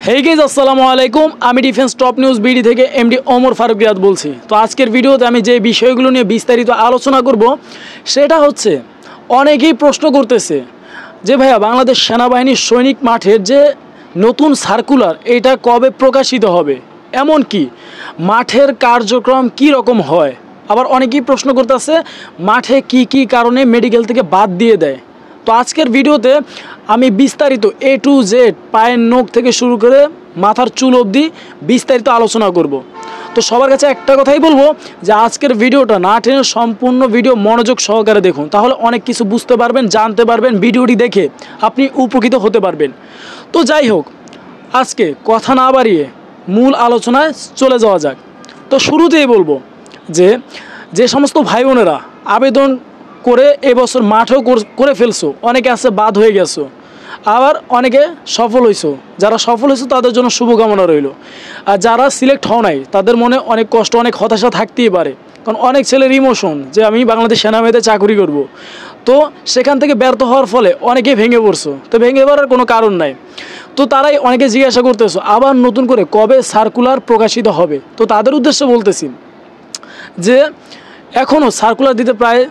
Hey guys আসসালামু আলাইকুম। আমি ডিফেন্স টপ নিউজ বিডি থেকে এমডি ওমর ফারুক রিয়াদ বলছি। তো আজকের ভিডিওতে আমি যে বিষয়গুলো নিয়ে বিস্তারিত আলোচনা করব সেটা হচ্ছে, অনেকেই প্রশ্ন করতেছে যে ভাইয়া বাংলাদেশ সেনাবাহিনীর সৈনিক মাঠের যে নতুন সার্কুলার এটা কবে প্রকাশিত হবে, এমন কি মাঠের কার্যক্রম কি রকম হয়। আবার অনেকেই প্রশ্ন করতেছে মাঠে কি কি কারণে মেডিকেল থেকে বাদ দিয়ে দেয়। তো আজকের ভিডিওতে আমি বিস্তারিত A to Z পায়ের নখ থেকে শুরু করে মাথার চুল অবধি বিস্তারিত আলোচনা করব। তো সবার কাছে একটা কথাই বলবো যে আজকের ভিডিওটা না টেনে সম্পূর্ণ ভিডিও মনোযোগ সহকারে দেখুন, তাহলে অনেক কিছু বুঝতে পারবেন, জানতে পারবেন, ভিডিওটি দেখে আপনি উপকৃত হতে পারবেন। তো যাই হোক, আজকে কথা না বাড়িয়ে মূল আলোচনায় চলে যাওয়া যাক। তো শুরুতেই বলবো যে যে সমস্ত ভাই বোনেরা আবেদন করে এবছর মাঠেও করে ফেলছো, অনেকে আছে বাদ হয়ে গেছো, আবার অনেকে সফল হয়েছো। যারা সফল হয়েছো তাদের জন্য শুভকামনা রইল। আর যারা সিলেক্ট হও নাই তাদের মনে অনেক কষ্ট, অনেক হতাশা থাকতেই পারে, কারণ অনেক ছেলের ইমোশন যে আমি বাংলাদেশ সেনাবাহিনীতে চাকরি করব। তো সেখান থেকে ব্যর্থ হওয়ার ফলে অনেকেই ভেঙে পড়ছো। তো ভেঙে পড়ার কোনো কারণ নাই। তো তারাই অনেকে জিজ্ঞাসা করতেছো আবার নতুন করে কবে সার্কুলার প্রকাশিত হবে। তো তাদের উদ্দেশ্যে বলতেছি যে এখনও সার্কুলার দিতে প্রায়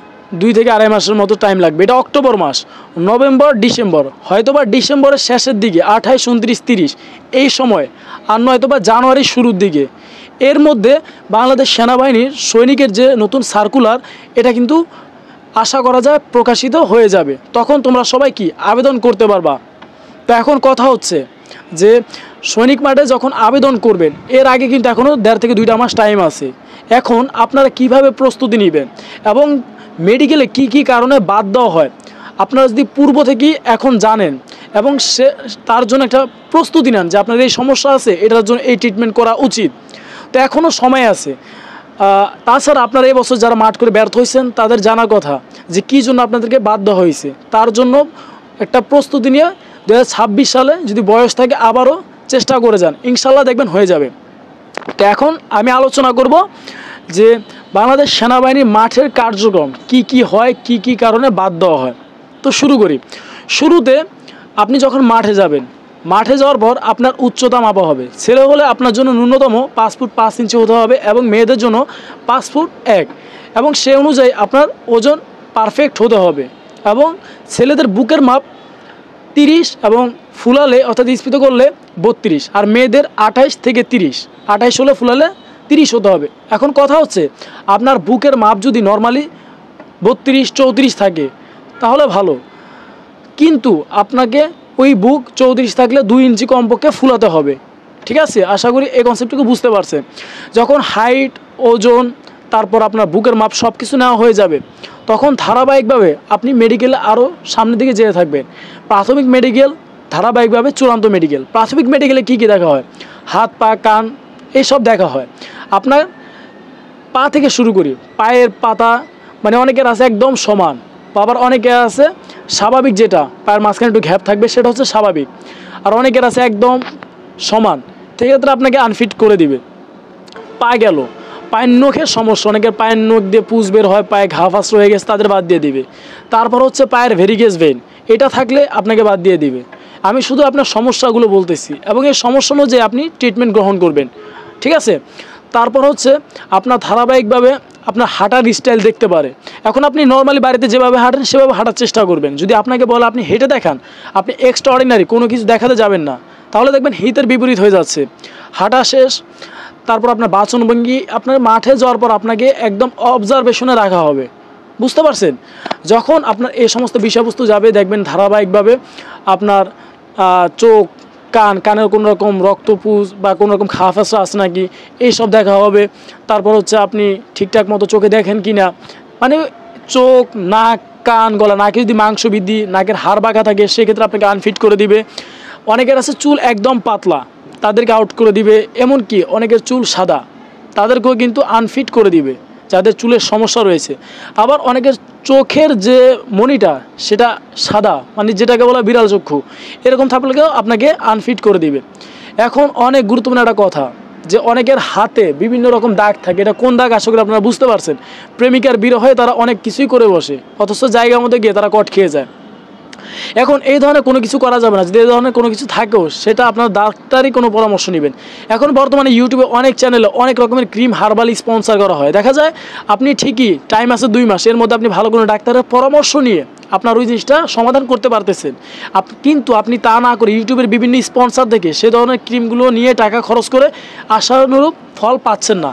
2 থেকে 2.5 মাসের মতো টাইম লাগবে। এটা অক্টোবর মাস, নভেম্বর, ডিসেম্বর, হয়তোবা ডিসেম্বরের শেষের দিকে 28, 29, 30 এই সময়, আর নয়তোবা জানুয়ারির শুরুর দিকে। এর মধ্যে বাংলাদেশ সেনাবাহিনীর সৈনিকের যে নতুন সার্কুলার এটা কিন্তু আশা করা যায় প্রকাশিত হয়ে যাবে। তখন তোমরা সবাই কি আবেদন করতে পারবা। তো এখন কথা হচ্ছে যে সৈনিক মাঠে যখন আবেদন করবেন এর আগে কিন্তু এখনও 1.5 থেকে 2 মাস টাইম আছে। এখন আপনারা কিভাবে প্রস্তুতি নেবেন এবং মেডিকেলে কি কি কারণে বাদ দেওয়া হয় আপনারা যদি পূর্ব থেকেই এখন জানেন এবং তার জন্য একটা প্রস্তুতি নেন যে আপনার এই সমস্যা আছে, এটার জন্য এই ট্রিটমেন্ট করা উচিত, তো এখনও সময় আছে। তাছাড়া আপনারা এই বছর যারা মাঠ করে ব্যর্থ হয়েছেন তাদের জানার কথা যে কী জন্য আপনাদেরকে বাদ দেওয়া হয়েছে, তার জন্য একটা প্রস্তুতি নিয়ে 2026 সালে যদি বয়স থাকে আবারও চেষ্টা করে যান, ইনশাল্লাহ দেখবেন হয়ে যাবে। তো এখন আমি আলোচনা করব যে বাংলাদেশ সেনাবাহিনীর মাঠের কার্যক্রম কি কি হয়, কি কি কারণে বাদ দেওয়া হয়। তো শুরু করি। শুরুতে আপনি যখন মাঠে যাবেন, মাঠে যাওয়ার পর আপনার উচ্চতা মাপা হবে। ছেলে হলে আপনার জন্য ন্যূনতম 5 ফুট 5 ইঞ্চি হতে হবে এবং মেয়েদের জন্য 5 ফুট 1, এবং সে অনুযায়ী আপনার ওজন পারফেক্ট হতে হবে। এবং ছেলেদের বুকের মাপ 30 এবং ফুলালে অর্থাৎ স্ফীত করলে 32, আর মেয়েদের 28 থেকে 30, 28 হলে ফুলালে 30 হতে হবে। এখন কথা হচ্ছে আপনার বুকের মাপ যদি নর্মালি 32, 34 থাকে তাহলে ভালো, কিন্তু আপনাকে ওই বুক 34 থাকলে 2 ইঞ্চি কমপক্ষে ফুলাতে হবে। ঠিক আছে, আশা করি এই কনসেপ্টটুকু বুঝতে পারছেন। যখন হাইট, ওজন, তারপর আপনার বুকের মাপ সব কিছু নেওয়া হয়ে যাবে তখন ধারাবাহিকভাবে আপনি মেডিকেলে আরও সামনের দিকে যেতে থাকবেন। প্রাথমিক মেডিকেল, ধারাবাহিকভাবে চূড়ান্ত মেডিকেল। প্রাথমিক মেডিকেলে কী কী দেখা হয়, হাত, পা, কান এইসব দেখা হয়। আপনার পা থেকে শুরু করি, পায়ের পাতা মানে অনেকের আছে একদম সমান, আবার অনেকের আছে স্বাভাবিক, যেটা পায়ের মাঝখানে একটু গ্যাপ থাকবে সেটা হচ্ছে স্বাভাবিক, আর অনেকের আছে একদম সমান, সেক্ষেত্রে আপনাকে আনফিট করে দিবে। পা গেল, পায়ের নখের সমস্যা, অনেকের পায়ের নখ দিয়ে পুজ বের হয়, পায়ে ঘা ফাঁস হয়ে গেছে, তাদের বাদ দিয়ে দিবে। তারপর হচ্ছে পায়ের ভেরিকেজ ভেইন, এটা থাকলে আপনাকে বাদ দিয়ে দিবে। আমি শুধু আপনার সমস্যাগুলো বলতেছি এবং এই সমস্যা অনুযায়ী আপনি ট্রিটমেন্ট গ্রহণ করবেন। ঠিক আছে, তারপর হচ্ছে আপনার ধারাবাহিকভাবে আপনার হাঁটার স্টাইল দেখতে পারে। এখন আপনি নর্মালি বাড়িতে যেভাবে হাঁটেন সেভাবে হাঁটার চেষ্টা করবেন। যদি আপনাকে বলে আপনি হেঁটে দেখান, আপনি এক্সট্রা অর্ডিনারি কোনো কিছু দেখাতে যাবেন না, তাহলে দেখবেন হিতের বিপরীত হয়ে যাচ্ছে। হাঁটা শেষ, তারপর আপনার বাচনভঙ্গি, আপনার মাঠে যাওয়ার পর আপনাকে একদম অবজারভেশনে রাখা হবে। বুঝতে পারছেন? যখন আপনার এই সমস্ত বিষয়বস্তু যাবে দেখবেন ধারাবাহিকভাবে আপনার চোখ, কানের কোনো রকম রক্তপুজ বা কোনো রকম ঘা ফেঁসা আছে নাকি এইসব দেখা হবে। তারপর হচ্ছে আপনি ঠিকঠাক মতো চোখে দেখেন কি না, মানে চোখ, নাক, কান, গলা, নাকে যদি মাংস বৃদ্ধি, নাকের হাড় বাঁকা থাকে সেক্ষেত্রে আপনাকে আনফিট করে দিবে। অনেকের আছে চুল একদম পাতলা, তাদেরকে আউট করে দিবে। এমনকি অনেকের চুল সাদা, তাদেরকেও কিন্তু আনফিট করে দিবে যাদের চুলের সমস্যা রয়েছে। আবার অনেকের চোখের যে মনিটা সেটা সাদা, মানে যেটাকে বলা বিড়াল চক্ষু, এরকম থাকলেও আপনাকে আনফিট করে দিবে। এখন অনেক গুরুত্বপূর্ণ একটা কথা যে অনেকের হাতে বিভিন্ন রকম দাগ থাকে, এটা কোন দাগ আশা করি আপনারা বুঝতে পারছেন। প্রেমিকার বিরহে তারা অনেক কিছুই করে বসে, অথচ জায়গার মধ্যে গিয়ে তারা কট খেয়ে যায়। এখন এই ধরনের কোনো কিছু করা যাবে না। যদি এই ধরনের কোনো কিছু থাকেও সেটা আপনার ডাক্তারই কোনো পরামর্শ নেবেন। এখন বর্তমানে ইউটিউবে অনেক চ্যানেলে অনেক রকমের ক্রিম হার্বাল স্পন্সর করা হয়। দেখা যায় আপনি ঠিকই টাইম আছে 2 মাস, এর মধ্যে আপনি ভালো কোনো ডাক্তারের পরামর্শ নিয়ে আপনার ওই জিনিসটা সমাধান করতে পারতেছেন। কিন্তু আপনি তা না করে ইউটিউবের বিভিন্ন স্পন্সর থেকে সে ধরনের ক্রিমগুলো নিয়ে টাকা খরচ করে আশানুরূপ ফল পাচ্ছেন না,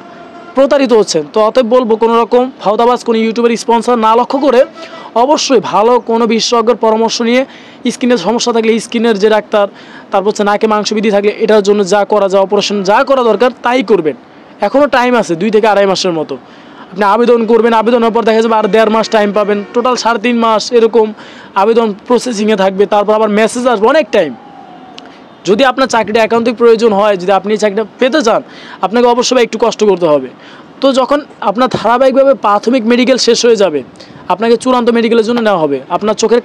প্রতারিত হচ্ছেন। তো অতএব বলবো কোনো রকম ফাউদাবাজ কোনো ইউটিউবের স্পন্সর না লক্ষ্য করে অবশ্যই ভালো কোনো বিশেষজ্ঞের পরামর্শ নিয়ে স্কিনের সমস্যা থাকলে স্কিনের যে ডাক্তার, তারপর হচ্ছে নাকে মাংসবৃদ্ধি থাকলে এটার জন্য যা করা যায় অপারেশন যা করা দরকার তাই করবেন। এখনও টাইম আছে 2 থেকে 2.5 মাসের মতো। আপনি আবেদন করবেন, আবেদনের পর দেখা যাবে আর 1.5 মাস টাইম পাবেন, টোটাল 3.5 মাস এরকম আবেদন প্রসেসিংয়ে থাকবে। তারপর আবার মেসেজ আসবে অনেক টাইম। যদি আপনার চাকরিটা একান্তই প্রয়োজন হয়, যদি আপনি চাকরিটা পেতে চান, আপনাকে অবশ্যই একটু কষ্ট করতে হবে। তো যখন আপনার ধারাবাহিকভাবে প্রাথমিক মেডিকেল শেষ হয়ে যাবে, আপনাকে চূড়ান্ত মেডিকেলের জন্য নেওয়া হবে। আপনার চোখের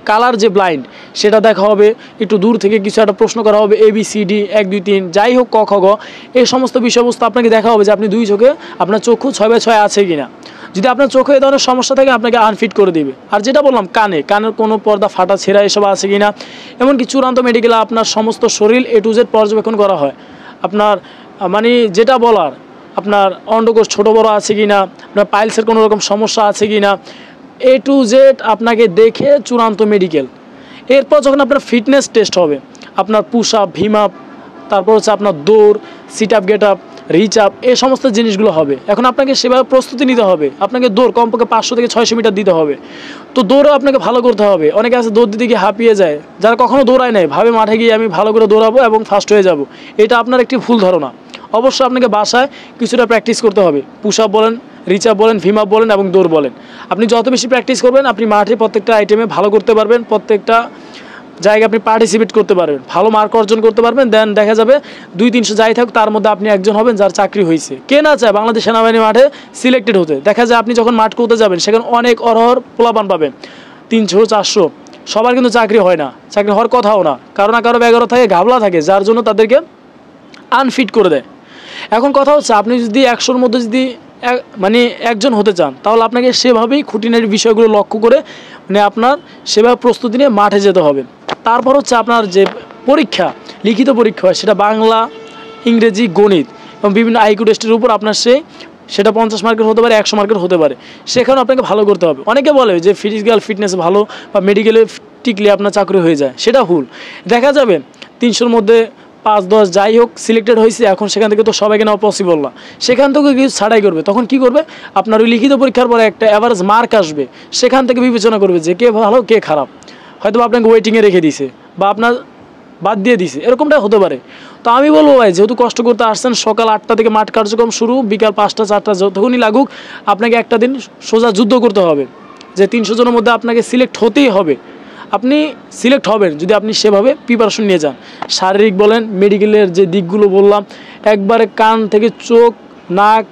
কালার যে ব্লাইন্ড সেটা দেখা হবে, একটু দূর থেকে কিছু একটা প্রশ্ন করা হবে, ABCD 1 2 3 যাই হোক ক খ গ, এই সমস্ত বিষয়বস্তু আপনাকে দেখা হবে যে আপনি 2 চোখে আপনার চক্ষু 6/6 আছে কিনা। যদি আপনার চোখে এই ধরনের সমস্যা থাকে আপনাকে আনফিট করে দিবে। আর যেটা বললাম কানের কোনো পর্দা ফাটা ছেঁড়া এসব আছে কিনা, এমনকি চূড়ান্ত মেডিকেলে আপনার সমস্ত শরীর A to Z পর্যবেক্ষণ করা হয়। আপনার মানে যেটা বলার, আপনার অন্ডকোষ ছোটো বড়ো আছে কি না, আপনার পাইলসের কোনো রকম সমস্যা আছে কি না, A to Z আপনাকে দেখে চূড়ান্ত মেডিকেল। এরপর যখন আপনার ফিটনেস টেস্ট হবে, আপনার পুশ আপ, ভিম আপ, তারপর হচ্ছে আপনার দৌড়, sit up, get up, reach up, এই সমস্ত জিনিসগুলো হবে। এখন আপনাকে সেভাবে প্রস্তুতি নিতে হবে। আপনাকে দৌড় কমপক্ষে 500 থেকে 600 মিটার দিতে হবে। তো দৌড়ও আপনাকে ভালো করতে হবে। অনেকে আছে দৌড় দিতে গিয়ে হাঁপিয়ে যায়, যারা কখনো দৌড়ায় নাই, ভাবে মাঠে গিয়ে আমি ভালো করে দৌড়াবো এবং ফার্স্ট হয়ে যাব। এটা আপনার একটি ভুল ধারণা। অবশ্যই আপনাকে বাসায় কিছুটা প্র্যাকটিস করতে হবে। পুশ আপ বলেন, রিচ আপ বলেন, ভিম আপ বলেন এবং দৌড় বলেন। আপনি যত বেশি প্র্যাকটিস করবেন আপনি মাঠে প্রত্যেকটা আইটেমে ভালো করতে পারবেন, প্রত্যেকটা জায়গায় আপনি পার্টিসিপেট করতে পারবেন, ভালো মার্ক অর্জন করতে পারবেন। দেন দেখা যাবে 200-300 যাই থাকুক তার মধ্যে আপনি একজন হবেন যার চাকরি হয়েছে। কে না চায় বাংলাদেশ সেনাবাহিনী মাঠে সিলেক্টেড হতে। দেখা যায় আপনি যখন মাঠ করতে যাবেন সেখানে অনেক অরহর পোলাপান পাবেন, 300-400। সবার কিন্তু চাকরি হয় না, চাকরি হওয়ার কথাও না। কারো না কারো ব্যাগরও থাকে, ঘাবলা থাকে, যার জন্য তাদেরকে আনফিট করে দেয়। এখন কথা হচ্ছে আপনি যদি 100-র মধ্যে যদি মানে একজন হতে চান তাহলে আপনাকে সেভাবেই খুঁটিনাটি বিষয়গুলো লক্ষ্য করে মানে আপনার সেভাবে প্রস্তুতি নিয়ে মাঠে যেতে হবে। তারপর হচ্ছে আপনার যে পরীক্ষা, লিখিত পরীক্ষা হয়, সেটা বাংলা, ইংরেজি, গণিত এবং বিভিন্ন আইকিউ টেস্টের উপর আপনার সেটা 50 মার্কের হতে পারে, 100 মার্কের হতে পারে। সেখানেও আপনাকে ভালো করতে হবে। অনেকে বলে যে ফিজিক্যাল ফিটনেস ভালো বা মেডিকেলে টিকলে আপনার চাকরি হয়ে যায়, সেটা ভুল। দেখা যাবে 300-র মধ্যে 5-10 যাই হোক সিলেক্টেড হয়েছে, এখন সেখান থেকে তো সবাইকে নেওয়া পসিবল না, সেখান থেকে কিছু ছাড়াই করবে। তখন কি করবে, আপনার ওই লিখিত পরীক্ষার পরে একটা অ্যাভারেজ মার্ক আসবে, সেখান থেকে বিবেচনা করবে যে কে ভালো কে খারাপ। হয়তো আপনাকে ওয়েটিংয়ে রেখে দিছে বা আপনার বাদ দিয়ে দিছে, এরকমটাই হতে পারে। তো আমি বলবো ভাই, যেহেতু কষ্ট করতে আসছেন, সকাল 8টা থেকে মাঠ কার্যক্রম শুরু, বিকাল 5টা-4টা যতক্ষণই লাগুক আপনাকে একটা দিন সোজা যুদ্ধ করতে হবে যে 300 জনের মধ্যে আপনাকে সিলেক্ট হতেই হবে। আপনি সিলেক্ট হবেন যদি আপনি সেভাবে প্রিপারেশন নিয়ে যান। শারীরিক বলেন, মেডিকেলের যে দিকগুলো বললাম, একবারে কান থেকে চোখ, নাক,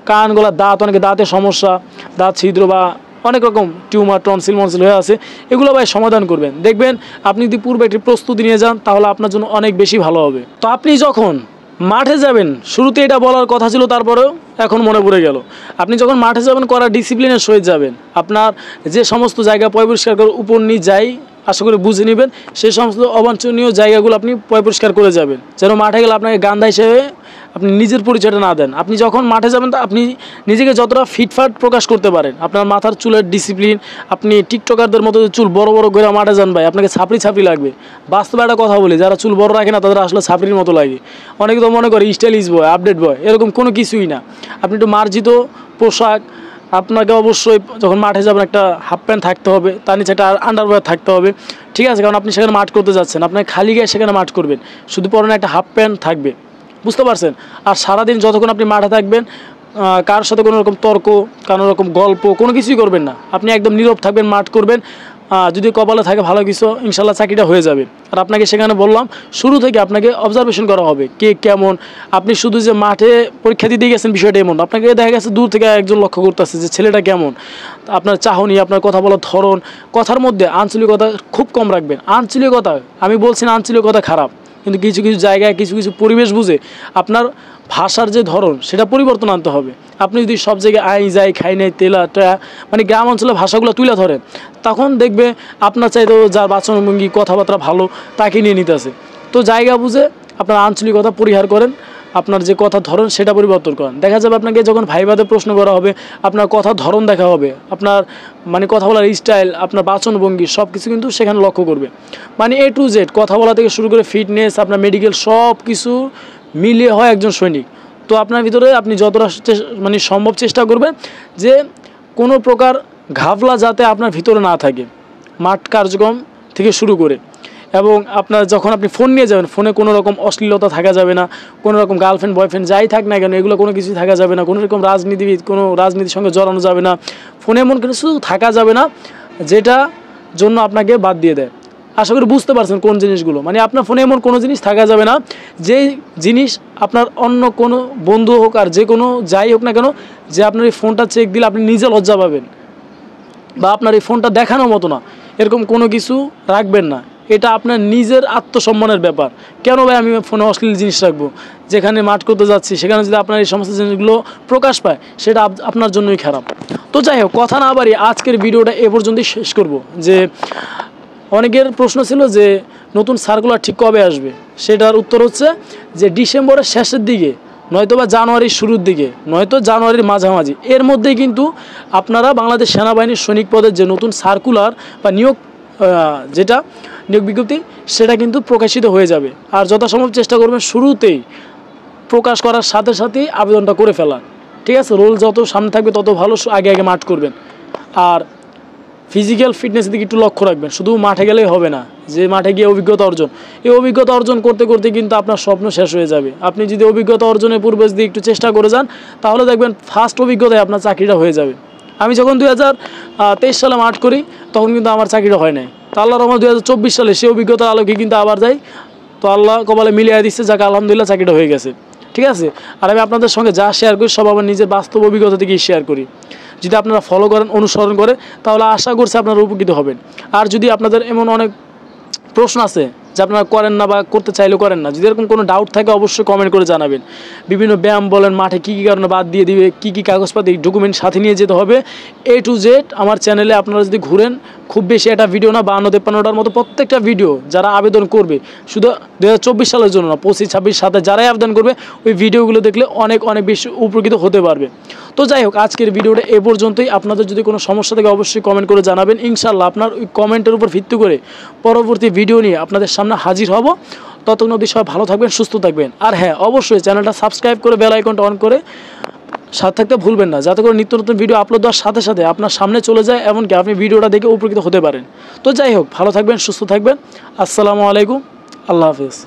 কান, গলা, দাঁত, অনেকে দাঁতের সমস্যা, দাঁত ছিদ্র বা অনেক রকম টিউমার, টনসিল মনসিল হয়ে আছে, এগুলো ভাই সমাধান করবেন। দেখবেন আপনি যদি পূর্বে একটি প্রস্তুতি নিয়ে যান তাহলে আপনার জন্য অনেক বেশি ভালো হবে। তো আপনি যখন মাঠে যাবেন, শুরুতে এটা বলার কথা ছিল, তারপরেও এখন মনে পড়ে গেল, আপনি যখন মাঠে যাবেন করা ডিসিপ্লিনের সহিত যাবেন। আপনার যে সমস্ত জায়গা পরিষ্কার করে উপর নিয়ে যাই আশা করি বুঝে নেবেন, সেই সমস্ত অবাঞ্ছনীয় জায়গাগুলো আপনি পরিষ্কার করে যাবেন, যেন মাঠে গেলে আপনাকে গান্দা হিসেবে আপনি নিজের পরিচয়টা না দেন। আপনি যখন মাঠে যাবেন আপনি নিজেকে যতটা ফিটফাট প্রকাশ করতে পারেন, আপনার মাথার চুলের ডিসিপ্লিন, আপনি টিকটকারদের মতো চুল বড় বড় করে মাঠে যান ভাই, আপনাকে ছাপড়ি লাগবে। বাস্তবে একটা কথা বলি, যারা চুল বড় রাখে না তাদের আসলে ছাপড়ির মতো লাগে। অনেকে তো মনে করে স্টাইলিশ বয়, আপডেট বয়, এরকম কোনো কিছুই না। আপনি একটু মার্জিত পোশাক, আপনাকে অবশ্যই যখন মাঠে যাবেন একটা হাফ প্যান্ট থাকতে হবে, তার নিচে একটা আন্ডারওয়্যার থাকতে হবে, ঠিক আছে? কারণ আপনি সেখানে মাঠ করতে যাচ্ছেন, আপনার খালি গায়ে সেখানে মাঠ করবেন, শুধু পরনে একটা হাফ প্যান্ট থাকবে, বুঝতে পারছেন? আর সারাদিন যতক্ষণ আপনি মাঠে থাকবেন কারোর সাথে কোনো রকম তর্ক, কোনো রকম গল্প, কোনো কিছুই করবেন না। আপনি একদম নীরব থাকবেন, মাঠ করবেন। যদি কপালে থাকে ভালো কিছু, ইনশাল্লাহ চাকরিটা হয়ে যাবে। আর আপনাকে সেখানে বললাম শুরু থেকে আপনাকে অবজারভেশন করা হবে কে কেমন। আপনি শুধু যে মাঠে পরীক্ষা দিতে গেছেন বিষয়টা এমন, আপনাকে দেখা গেছে দূর থেকে একজন লক্ষ্য করতেছে যে ছেলেটা কেমন, আপনার চাহনি, আপনার কথা বলার ধরন, কথার মধ্যে আঞ্চলিকতা খুব কম রাখবেন। আঞ্চলিকতা, আমি বলছি না আঞ্চলিকতা খারাপ, কিন্তু কিছু কিছু জায়গায় কিছু কিছু পরিবেশ বুঝে আপনার ভাষার যে ধরন সেটা পরিবর্তন আনতে হবে। আপনি যদি সব জায়গায় আই যাই খাই নাই তেলা মানে গ্রাম অঞ্চলে ভাষাগুলো তুলে ধরেন, তখন দেখবে আপনার চাইতেও যার বাচনভঙ্গি কথাবার্তা ভালো তাকে নিয়ে নিতেছে। তো জায়গা বুঝে আপনার আঞ্চলিকতা পরিহার করেন, আপনার যে কথা ধরন সেটা পরিবর্তন করেন। দেখা যাবে আপনাকে যখন ভাইবাদে প্রশ্ন করা হবে, আপনার কথা ধরন দেখা হবে, আপনার মানে কথা বলার স্টাইল, আপনার বাচনভঙ্গি সব কিছু কিন্তু সেখানে লক্ষ্য করবে। মানে A to Z কথা বলা থেকে শুরু করে ফিটনেস, আপনার মেডিকেল সব কিছু মিলিয়ে হয় একজন সৈনিক। তো আপনার ভিতরে আপনি যতটা মানে সম্ভব চেষ্টা করবেন যে কোনো প্রকার ঘাবলা যাতে আপনার ভিতরে না থাকে, মাঠ কার্যক্রম থেকে শুরু করে। এবং আপনার যখন আপনি ফোন নিয়ে যাবেন, ফোনে কোনো রকম অশ্লীলতা থাকা যাবে না, কোনো রকম গার্লফ্রেন্ড বয়ফ্রেন্ড যাই থাক না কেন এগুলো কোনো কিছুই থাকা যাবে না, কোনো রকম কোনো রাজনীতির সঙ্গে জড়ানো যাবে না, ফোনে এমন কিছু থাকা যাবে না যেটা জন্য আপনাকে বাদ দিয়ে দেয়। আশা করি বুঝতে পারছেন কোন জিনিসগুলো। মানে আপনার ফোনে এমন কোনো জিনিস থাকা যাবে না যেই জিনিস আপনার অন্য কোনো বন্ধু হোক আর যে কোনো যাই হোক না কেন, যে আপনার এই ফোনটা চেক দিলে আপনি নিজে লজ্জা পাবেন বা আপনার এই ফোনটা দেখানোর মতো না, এরকম কোনো কিছু রাখবেন না। এটা আপনার নিজের আত্মসম্মানের ব্যাপার। কেন ভাই আমি ফোনে অশ্লীল জিনিস রাখবো? যেখানে মাঠ করতে যাচ্ছি সেখানে যদি আপনার এই সমস্ত জিনিসগুলো প্রকাশ পায় সেটা আপনার জন্যই খারাপ। তো যাই হোক, কথা না বাড়িয়ে আজকের ভিডিওটা এ পর্যন্তই শেষ করব। যে অনেকের প্রশ্ন ছিল যে নতুন সার্কুলার ঠিক কবে আসবে, সেটার উত্তর হচ্ছে যে ডিসেম্বরের শেষের দিকে, নয়তো বা জানুয়ারির শুরুর দিকে, নয়তো জানুয়ারির মাঝামাঝি, এর মধ্যেই কিন্তু আপনারা বাংলাদেশ সেনাবাহিনীর সৈনিক পদের যে নতুন সার্কুলার বা নিয়োগ বিজ্ঞপ্তি সেটা কিন্তু প্রকাশিত হয়ে যাবে। আর যথাসম্ভব চেষ্টা করবেন শুরুতেই প্রকাশ করার সাথে সাথেই আবেদনটা করে ফেলার, ঠিক আছে? রোল যত সামনে থাকবে তত ভালো, আগে আগে মাঠ করবেন। আর ফিজিক্যাল ফিটনেসের দিকে একটু লক্ষ্য রাখবেন। শুধু মাঠে গেলেই হবে না, যে মাঠে গিয়ে অভিজ্ঞতা অর্জন, এই অভিজ্ঞতা অর্জন করতে করতে কিন্তু আপনার স্বপ্ন শেষ হয়ে যাবে। আপনি যদি অভিজ্ঞতা অর্জনের পূর্বে যদি একটু চেষ্টা করে যান তাহলে দেখবেন ফার্স্ট অভিজ্ঞতায় আপনার চাকরিটা হয়ে যাবে। আমি যখন 2023 সালে মাঠ করি তখন কিন্তু আমার চাকরিটা হয় নাই। তো আল্লাহর রহমতে 2024 সালে সেই অভিজ্ঞতার আলোকে কিন্তু আবার যাই, তো আল্লাহ কপালে মিলিয়ে দিচ্ছে, যাকে আলহামদুলিল্লাহ চাকরিটা হয়ে গেছে, ঠিক আছে? আর আমি আপনাদের সঙ্গে যা শেয়ার করি সব আমার নিজের বাস্তব অভিজ্ঞতা থেকেই শেয়ার করি। যদি আপনারা ফলো করেন, অনুসরণ করে, তাহলে আশা করছি আপনারা উপকৃত হবেন। আর যদি আপনাদের এমন অনেক প্রশ্ন আছে যে আপনারা করেন না বা করতে চাইলেও করেন না, যদি এরকম কোনো ডাউট থাকে অবশ্যই কমেন্ট করে জানাবেন। বিভিন্ন ব্যায়াম বলেন, মাঠে কী কী কারণে বাদ দিয়ে দিবে, কী কী কাগজপাতি ডকুমেন্ট সাথে নিয়ে যেতে হবে, A to Z আমার চ্যানেলে আপনারা যদি ঘুরেন, খুব বেশি একটা ভিডিও না, 52-53টার মতো প্রত্যেকটা ভিডিও যারা আবেদন করবে, শুধু 2024 সালের জন্য না, 25, 26, 27 যারাই আবেদন করবে ওই ভিডিওগুলো দেখলে অনেক অনেক বেশি উপকৃত হতে পারবে। তো যাই হোক, আজকের ভিডিওটা এ পর্যন্তই। আপনাদের যদি কোনো সমস্যা থাকে অবশ্যই কমেন্ট করে জানাবেন। ইনশাল্লাহ আপনার ওই কমেন্টের উপর ভিত্তি করে পরবর্তী ভিডিও নিয়ে আপনাদের সামনে হাজির হব। ততক্ষণ অবধি সবাই ভালো থাকবেন, সুস্থ থাকবেন। আর হ্যাঁ, অবশ্যই চ্যানেলটা সাবস্ক্রাইব করে বেল আইকনটা অন করে সাথে থাকতে ভুলবেন না, যাতে করে নিত্য নতুন ভিডিও আপলোড দেওয়ার সাথে সাথে আপনার সামনে চলে যায়, এমনকি আপনি ভিডিওটা দেখে উপকৃত হতে পারেন। তো যাই হোক, ভালো থাকবেন, সুস্থ থাকবেন। আসসালামু আলাইকুম, আল্লাহ হাফেজ।